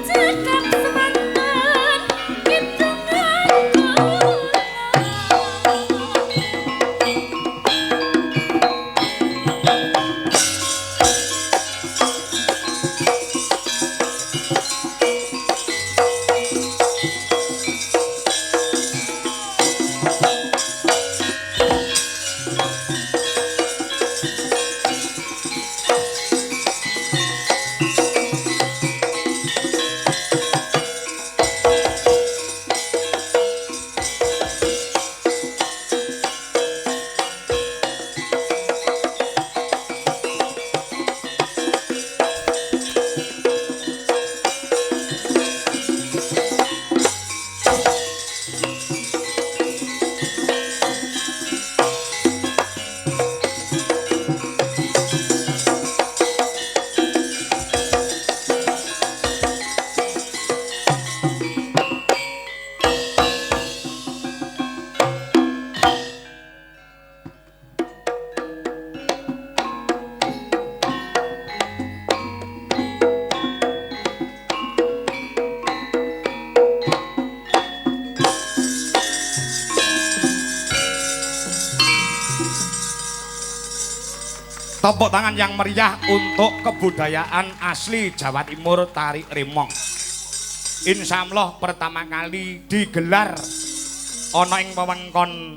Cekap Tepuk tangan yang meriah untuk kebudayaan asli Jawa Timur Tari Remong. Insya Allah pertama kali digelar ana ing wewengkon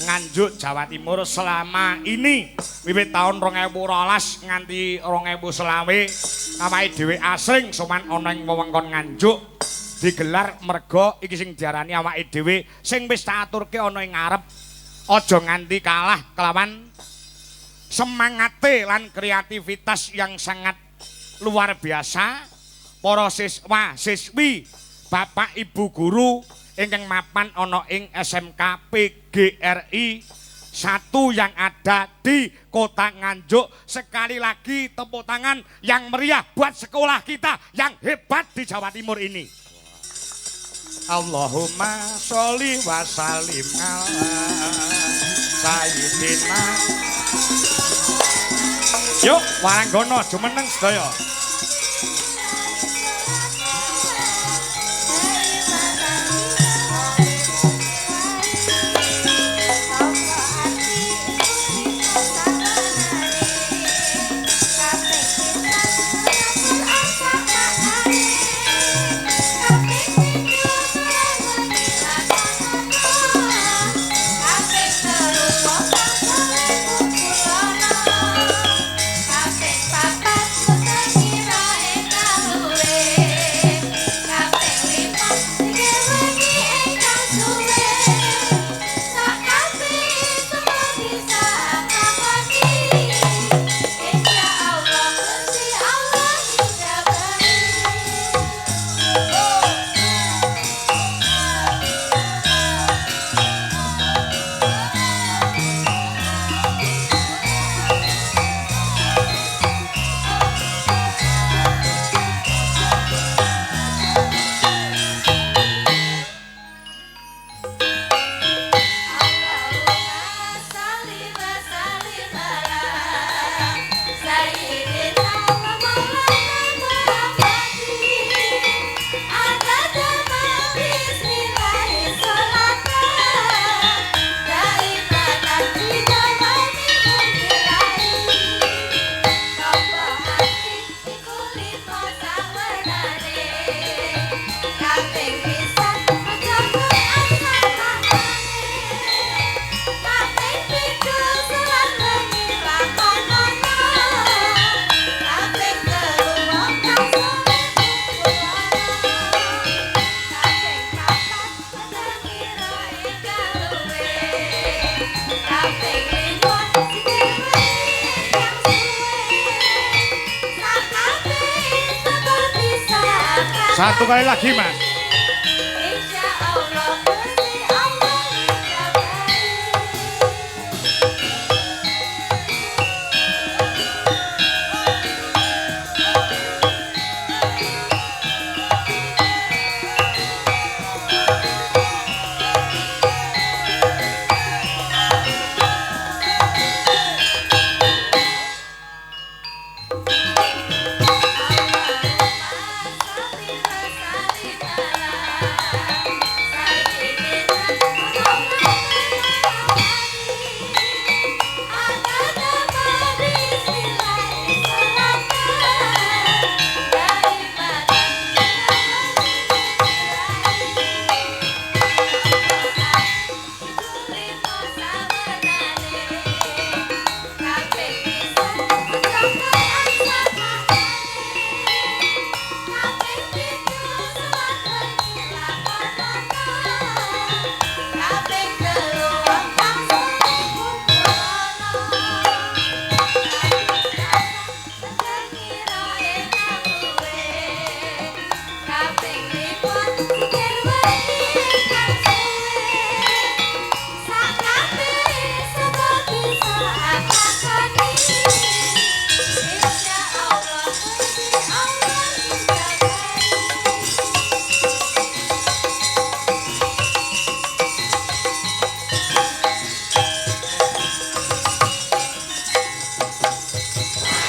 Nganjuk Jawa Timur selama ini wiwit tahun 2012 nganti 2025 awake dhewe asring sowan ana ing wewengkon Nganjuk digelar merga iki sing diarani awake dhewe sing wis tak aturke ana ing ngarep aja nganti kalah kelawan semangate lan kreativitas yang sangat luar biasa para siswa siswi bapak ibu guru ingkang mapan ana ing SMK PGRI 1 yang ada di Kota Nganjuk. Sekali lagi tepuk tangan yang meriah buat sekolah kita yang hebat di Jawa Timur ini. Allahumma sholli wa sallim ala sayyidina. Yuk waranggono jumeneng sedaya. Satu kali lagi mas.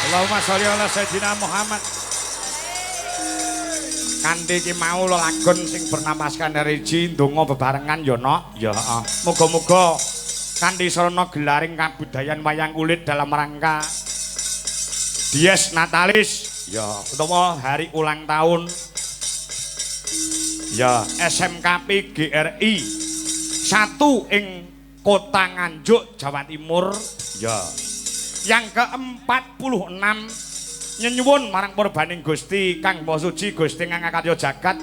Allahumma sholli ala sayyidina Muhammad. Kanthi iki mau lagon sing bernamaskan religi ndonga bebarengan ya nok ya muga-muga kanthi sarana gelaring kabudayan wayang kulit dalam rangka Dies Natalis ya utawa hari ulang tahun ya SMKP GRI 1 ing Kota Nganjuk Jawa Timur ya yang ke-46 nyenyuwun marang purbaning Gusti Kang Maha Suci Gusti Ngangkarya Jagat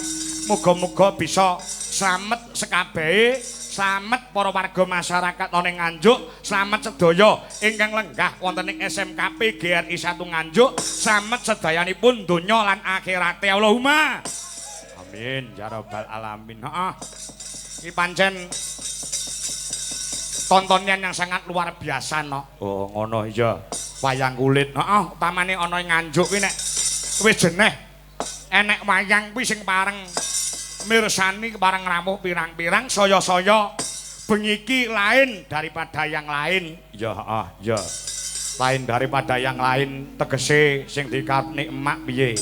muga-muga bisa slamet sekabehe slamet para warga masyarakat ana ing Nganjuk slamet sedaya ingkang lenggah wonten ing SMKP GRI 1 Nganjuk slamet sedayanipun donya lan akhirate Allahumma amin ya rabbal alamin. Heeh iki pancen tontonan yang sangat luar biasa no. Oh ngono iya wayang kulit heeh utamane ana ing Nganjuk kuwi nek wis jeneh enek wayang kuwi sing pareng mirsani bareng ramuh pirang-pirang saya-saya bengi iki lain daripada yang lain ya heeh ya lain daripada yang lain tegese sing dikarepne emak piye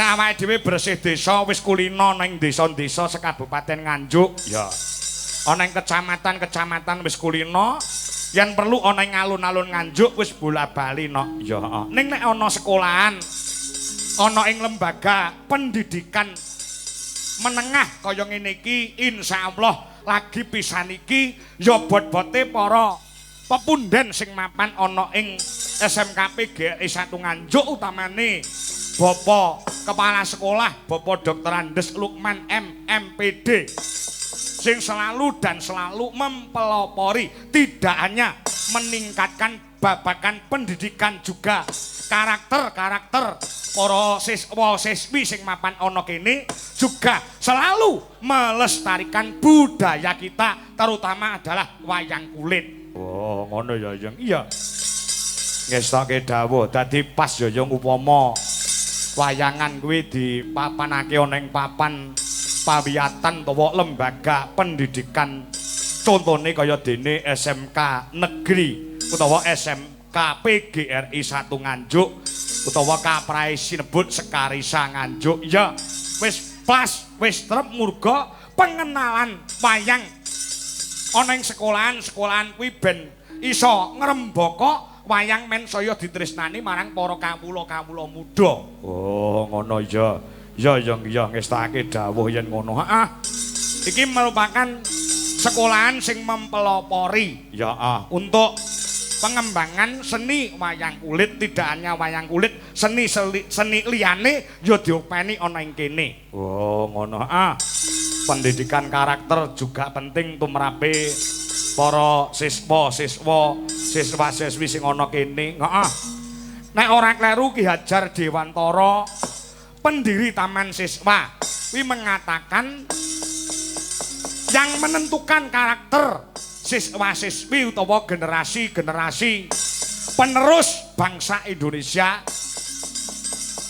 nek awake dhewe bersih desa wis kulino ning desa-desa sekabupaten Nganjuk ya ana ing kecamatan-kecamatan wis kulino yen perlu ana ing alun-alun Nganjuk wis bola-bali no ya heeh ning nek ana sekolahan ana ing lembaga pendidikan menengah kaya ngene iki insyaallah lagi pisan iki ya bot-bote para pepunden sing mapan ana ing SMKP GRI 1 Nganjuk utamane Bapak Kepala Sekolah Bapak Dr. Andes Lukman MPD sing selalu dan selalu mempelopori tidak hanya meningkatkan babakan pendidikan juga karakter-karakter para siswa-siswi sing mapan ana kene juga selalu melestarikan budaya kita terutama adalah wayang kulit. Oh, ngono ya, Yang. Iya. Ngestoke dawuh dadi pas ya Yang upama wayangan kuwi dipapanake ana ing papan pawiyatan utawa lembaga pendidikan contone kaya dene SMK Negeri utawa SMKP GRI 1 Nganjuk utawa kaprae sinebut Sekarisa Nganjuk ya wis pas wis trep murga pengenalan wayang ana ing sekolahan kuwi ben iso ngrembaka wayang men saya ditresnani marang para kawula-kawula muda. Oh ngono ya ya Yang ya ngestake dawuh yen ngono heeh iki merupakan sekolahan sing mempelopori ya untuk pengembangan seni wayang kulit tidak hanya wayang kulit seni liyane ya diopeni ana ing kene. Oh ngono pendidikan karakter juga penting tumrape para siswa-siswi sing ana kene. Heeh. Nek ora kleru Ki Hajar Dewantara pendiri Taman Siswa kuwi mengatakan yang menentukan karakter siswa-siswi utawa generasi-generasi penerus bangsa Indonesia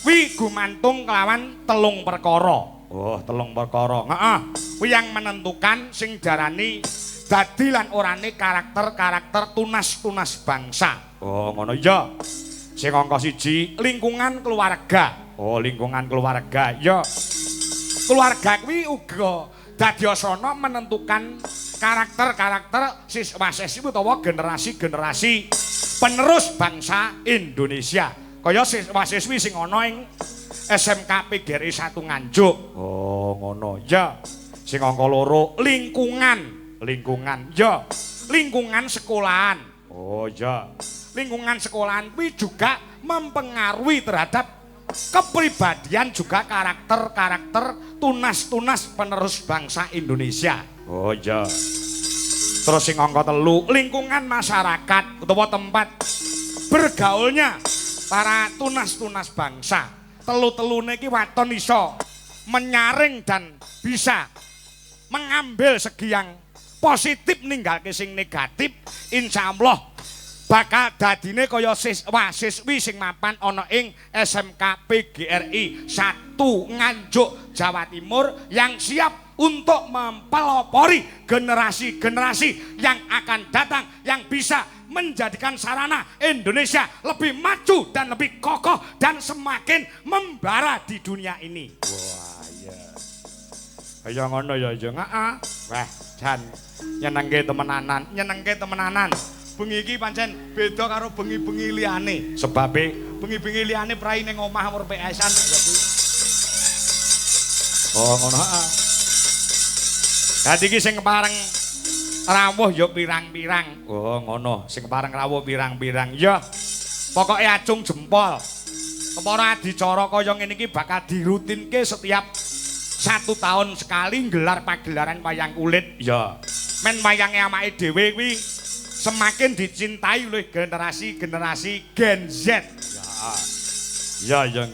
kuwi gumantung kelawan 3 perkara. Oh, 3 perkara. Heeh. Kuwi yang menentukan sing darani dadi lan orane karakter-karakter tunas-tunas bangsa. Oh, ngono ya. Sing angka 1 lingkungan keluarga. Oh, lingkungan keluarga. Ya. Keluarga kuwi uga dadyasana menentukan karakter-karakter siswa-siswi utawa generasi-generasi penerus bangsa Indonesia. Kaya siswa-siswi sing ana ing SMKP GRI 1 Nganjuk. Oh, ngono. Ya. Sing angka 2 lingkungan. Ya. Lingkungan sekolahan. Oh, ya. Lingkungan sekolahan kuwi juga mempengaruhi terhadap kepribadian juga karakter-karakter tunas-tunas penerus bangsa Indonesia. Oh iya. Terus sing angka 3 lingkungan masyarakat utawa tempat bergaulnya para tunas-tunas bangsa. Telu-telune iki waton iso menyaring dan bisa mengambil segi yang positif ninggalke sing negatif insyaallah bakal dadine kaya siswa-siswi sing mapan ana ing SMKP GRI 1 Nganjuk Jawa Timur yang siap untuk mempelopori generasi-generasi yang akan datang yang bisa menjadikan sarana Indonesia lebih maju dan lebih kokoh dan semakin membara di dunia ini. Wah iya. Kaya ngono ya Jeng. Wah jan nyenengke temenanan. bengi iki pancen beda karo bengi-bengi liyane. Sebabe bengi-bengi liyane prai ning omah umur PS-an dadi. Oh ngono heeh. Dadi iki sing pareng rawuh ya pirang-pirang. Oh ngono, sing pareng rawuh pirang-pirang. Ya pokoke acung jempol. Kepara adicara kaya ngene iki bakal dirutinke setiap 1 tahun sekali gelar pagelaran wayang kulit. Ya. Men wayange amake dhewe kuwi semakin dicintai oleh generasi-generasi Gen Z. Ya. Ya.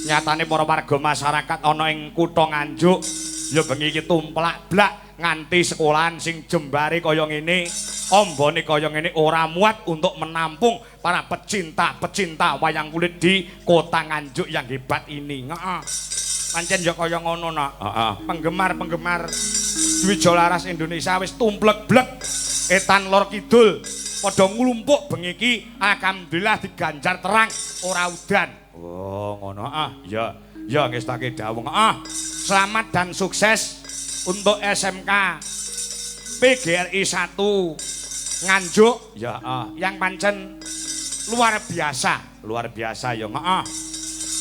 Nyatane para warga masyarakat ana ing kutha Nganjuk ya bengi iki tumplak-blak nganti sekolahan sing jembare kaya ngene, ombone kaya ngene ora muat untuk menampung para pecinta-pecinta wayang kulit di kota Nganjuk yang hebat ini. Heeh. Pancen ya kaya ngono nak. Heeh. Penggemar-penggemar Dwija Laras Indonesia wis tumplek-blek etan lor kidul padha nglumpuk bengi iki alhamdulillah diganjar terang ora udan. Oh, ngono ya. Ya ngestake dawuh. Selamat dan sukses untuk SMK PGRI 1 Nganjuk ya yang pancen luar biasa ya.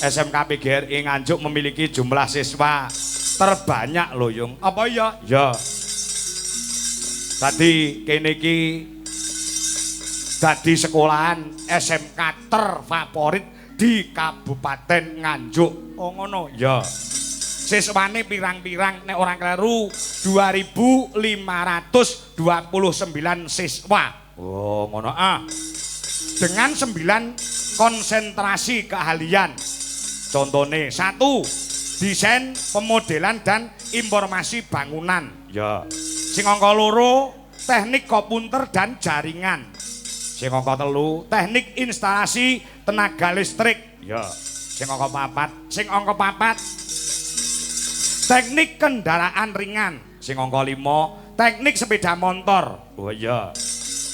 SMK PGRI Nganjuk memiliki jumlah siswa terbanyak loh Yung. Apa ya? Ya. Tadi kene iki dadi sekolahan SMK terfavorit di Kabupaten Nganjuk. Oh ngono. Ya. Siswane pirang-pirang nek orang kleru 2.529 siswa. Oh ngono dengan 9 konsentrasi keahlian. Contohnya 1 desain, pemodelan dan informasi bangunan. Ya. Sing angka 2 teknik komputer dan jaringan. Sing angka 3 teknik instalasi tenaga listrik. Ya. Sing angka 4 teknik kendaraan ringan. Sing angka 5 teknik sepeda motor. Oh iya.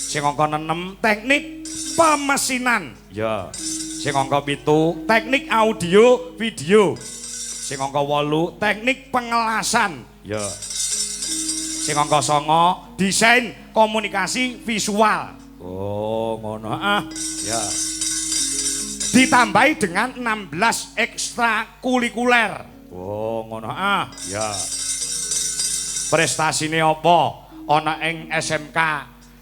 Sing angka 6 teknik pemesinan. Ya. Sing angka 7 teknik audio video. Sing angka 8 teknik pengelasan. Ya. Sing angka 9 desain komunikasi visual. Oh, ngono ya. Ditambahi dengan 16 ekstrakurikuler. Oh, ngono ya. Prestasine apa ana ing SMK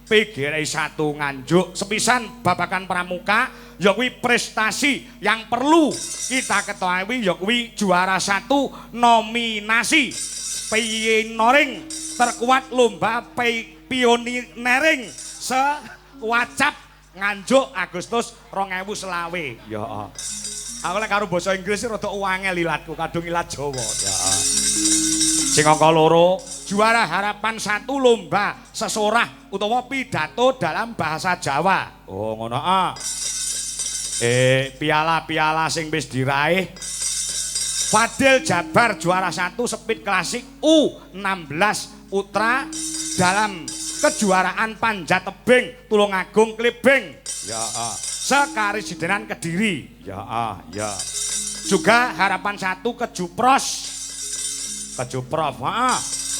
PGRI 1 Nganjuk sepisan babakan pramuka ya kuwi prestasi yang perlu kita ketahui ya kuwi juara 1 nominasi pioneering terkuat lomba pioneering sewacap Nganjuk Agustus 2025. Ya. Aku lek karo basa Inggris rada uangel ilatku kadung ilat Jawa. Ya. Sing angka 2 juara harapan 1 lomba sesorah utawa pidato dalam bahasa Jawa. Oh ngono piala-piala sing wis diraih. Fadil Jabar juara 1 speed klasik U16 Putra dalam kejuaraan panjat tebing Tulungagung Klibeng. Ya. Sekaresidenan Kediri. Ya. Juga harapan 1 Kejupros.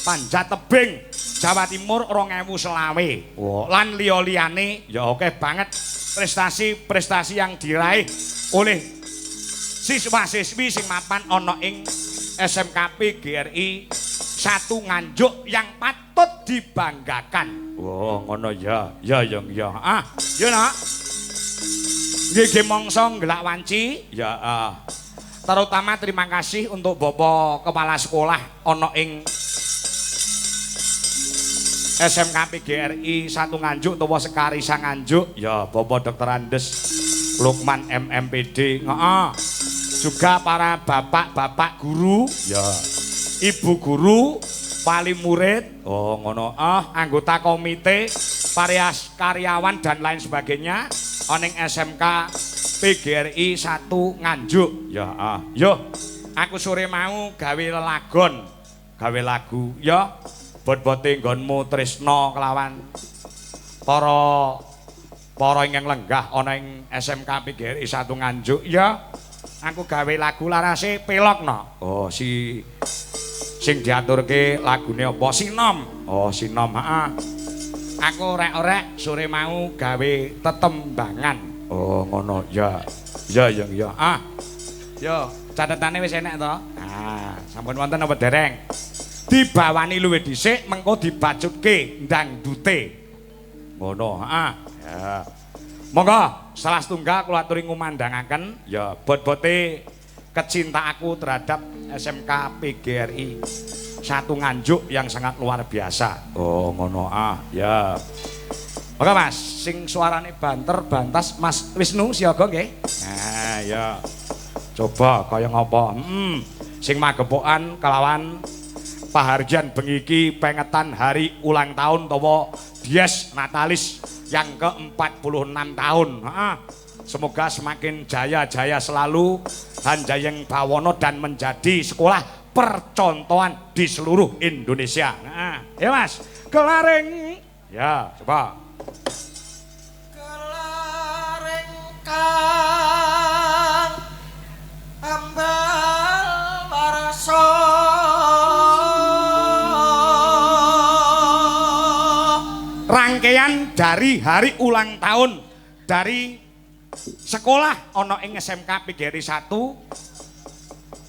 Panjat tebing Jawa Timur 2025. Oh, lan liya-liyane ya oke banget prestasi-prestasi yang diraih oleh siswa-siswi sing mapan ana ing SMK PGRI 1 Nganjuk yang patut dibanggakan. Oh, ngono ya. Ya. Ya nak. Nggih mongso ngelak wanci. Ya. Terutama terima kasih untuk Bapak Kepala Sekolah ana ing SMK PGRI 1 Nganjuk utawa Sekarisa Nganjuk. Ya, Bapak Dr. Andes Lukman MMPD. Juga para bapak-bapak guru, ya. Ibu guru, wali murid, oh ngono, anggota komite, varias karyawan dan lain sebagainya. Oning SMK PGRI 1 Nganjuk. Ya, yo. Aku sore mau gawe lelagon, gawe lagu, ya. Bot-bote nggonmu tresno kelawan para ingkang lenggah ana ing SMK PGRI 1 Nganjuk, ya. Aku gawe lagu larase pelokno. Oh, sing diaturke lagune apa? Sinom. Oh, Sinom, Aku rek-orek sore mau gawe tetembangan. Oh, ngono. Ya. Ya. Ah. Yo, catetane wis enek to? Ah, sampun wonten apa dereng? Dibawani luwih dhisik mengko dibacutke ndangdute. Ngono, heeh. Ya. Monggo salah setunggal kula aturi ngumandangaken ya bot-bote kecinta aku terhadap SMK PGRI satu Nganjuk yang sangat luar biasa. Oh, ngono ah, ya. Oke Mas, sing suarane banter bantas Mas Wisnu siaga nggih. Nah, ya. Coba kaya ngapa? Sing magepokan kelawan paharjan bengi iki pengetan hari ulang tahun utawa dies natalis yang ke-46 tahun. Semoga semakin jaya-jaya selalu Hanjayeng Bawono dan menjadi sekolah percontohan di seluruh Indonesia. Ya Mas, kelaring. Ya, coba. Kelaring kang ambal warasa rangkaian dari hari ulang tahun dari sekolah ana ing SMK PGRI 1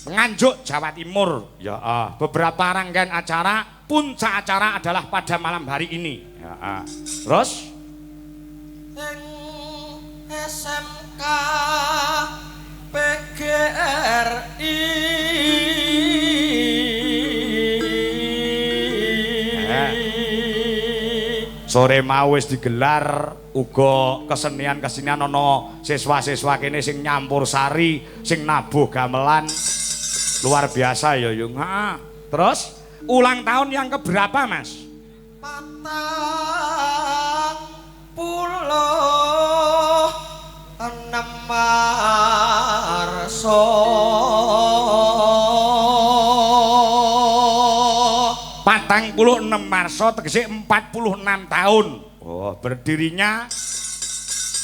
Nganjuk Jawa Timur. Ya, beberapa rangkaian acara, puncak acara adalah pada malam hari ini. Ya, terus ing SMK PGRI sore mau wis digelar uga kesenian-kesenian ana siswa-siswa kene sing nyampur sari, sing nabuh gamelan. Luar biasa ya Yung. Terus ulang tahun yang keberapa Mas? 46 Marso 46 Marso tegese 46 tahun. Oh, berdirinya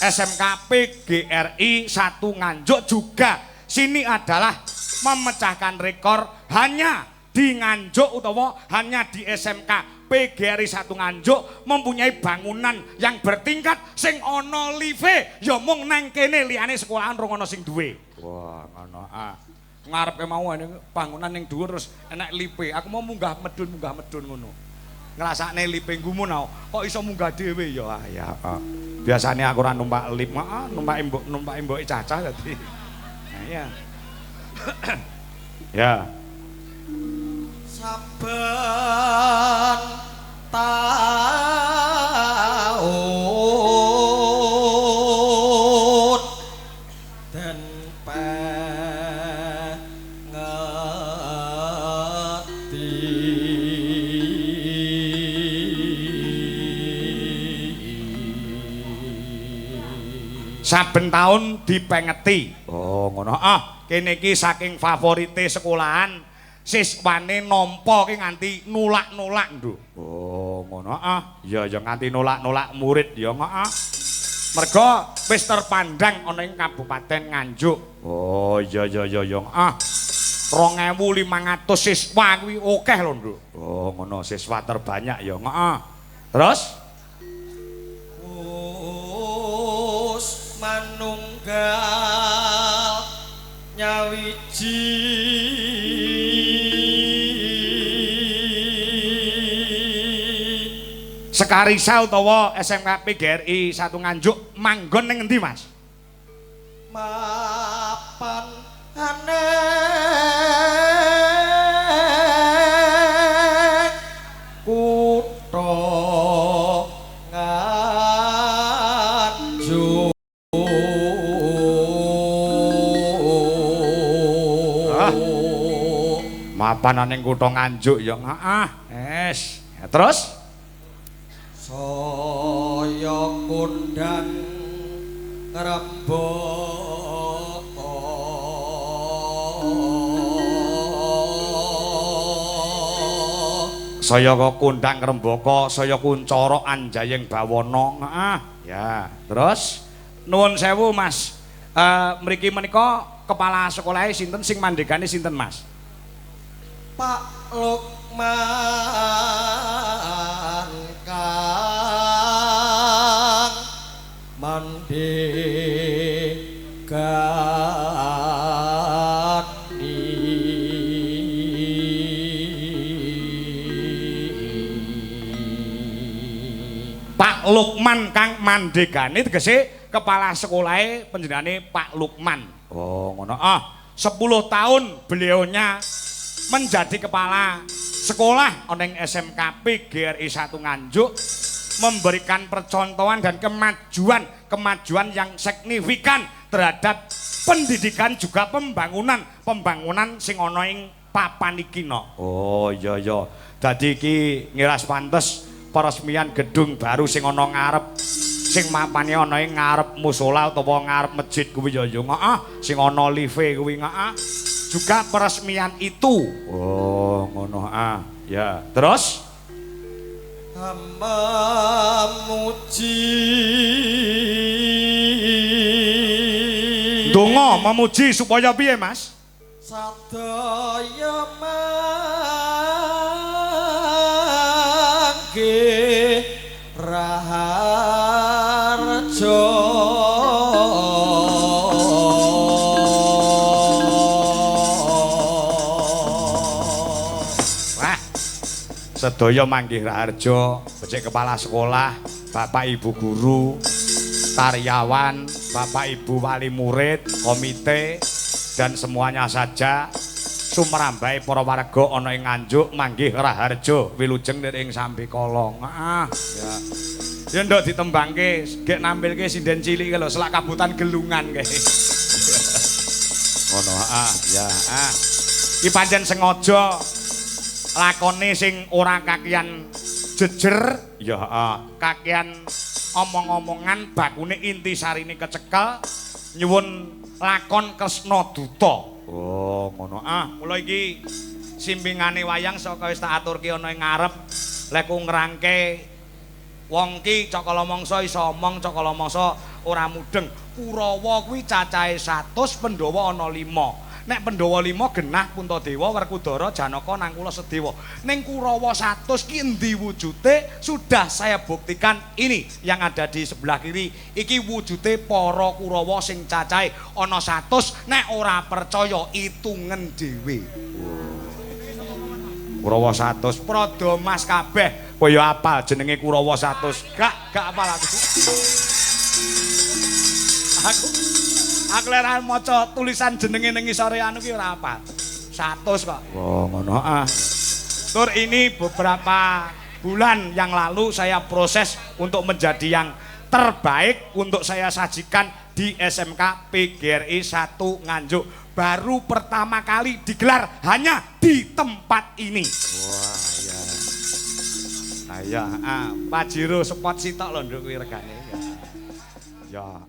SMK PGRI 1 Nganjuk juga sini adalah memecahkan rekor hanya di Nganjuk utawa hanya di SMK PGRI 1 Nganjuk mempunyai bangunan yang bertingkat sing ana live ya mung nang kene liyane sekolahan rong ana sing duwe. Wah, ngono. Ngarepe mau bangunan ning dhuwur terus enek lipe. Aku mau munggah medun ngono. Ngrasakne lipe gumun kok iso munggah dhewe ya. Ya. Biasane aku ora numpak lip, numpak mboke cacah dadi. Nah, iya. Ya. Saben tahun dan saben tahun dipengeti. Oh, ngono. Kene iki saking favorite sekolahan siswane nampa ki nganti nulak-nulak, Nduk. Oh, ngono. Ya nganti nulak-nulak murid ya, mergo wis terpandang ana ing Kabupaten Nganjuk. Oh, iya. 2500 siswa kuwi akeh lho, Nduk. Oh, ngono, siswa terbanyak ya, Terus manunggal nyawiji Sekarisa utawa SMK PGRI 1 Nganjuk manggon ning endi Mas? Mapan kutha Nganjuk. Mapan ning kutha Nganjuk ya. Yes. Ya, terus saya kondang ngrembaka saya kok kondang ngrembaka saya kuncara Hanjayeng Bawono. Ya, terus nuwun sewu Mas. Mriki menika kepala sekolah sinten sing mandhegani sinten Mas? Pak Lukman Kang Pak Lukman kang mandegani tegese kepala sekolahe panjenengane Pak Lukman. Oh, ngono. 10 tahun beliaunya menjadi kepala sekolah oneng SMK PGRI 1 Nganjuk, memberikan percontohan dan kemajuan yang signifikan terhadap pendidikan juga pembangunan sing ana ing papan iki no. Oh iya iya. Dadi iki ngiras pantes peresmian gedung baru sing ana ngarep sing mapane ana ing ngarep musala utawa ngarep masjid kuwi ya yo heeh sing ana live kuwi heeh juga peresmian itu. Oh ngono ya terus hamba muji donga memuji supaya piye Mas sadaya mangke raharjo sedaya manggih raharjo, becik kepala sekolah, Bapak Ibu guru, karyawan, Bapak Ibu wali murid, komite dan semuanya saja sumrambahe para warga ana ing Nganjuk manggih raharjo wilujeng ing sambi kolong. Ya. Ya ndok ditembangke, gek nampilke sinden cilik lho, selak kabutan gelungan kae. Ngono ya. Iki pancen sengaja lakone sing ora kakian jejer ya kakian omong-omongan bakune intisarine kecekel nyuwun lakon Kresna Duta. Oh ngono mula iki simpingane wayang saka wis tak aturke ana ing ngarep lek ku ngrangke wong ki cakala mangsa iso omong cakala mangsa ora mudeng. Kurawa kuwi cacahe 100 Pandhawa ana 5. Nek Pandhawa 5 genah Puntadewa Werkudara Janaka Nangkula Sedewa. Ning Kurawa 100 ki endi wujude? Sudah saya buktikan ini yang ada di sebelah kiri. Iki wujude para Kurawa sing cacahe ana 100. Nek ora percaya itungen dhewe. Kurawa 100 Prada Mas kabeh. Kaya apal jenenge Kurawa 100. Gak apal aku. Aku lek maca tulisan jenenge ning ngisore anu ki ora apa. 100 kok. Oh, ngono Tur ini beberapa bulan yang lalu saya proses untuk menjadi yang terbaik untuk saya sajikan di SMK PGRI 1 Nganjuk. Baru pertama kali digelar hanya di tempat ini. Wah, ya. Pak Jiro spot sitok lho nduk kuwi regane. Ya.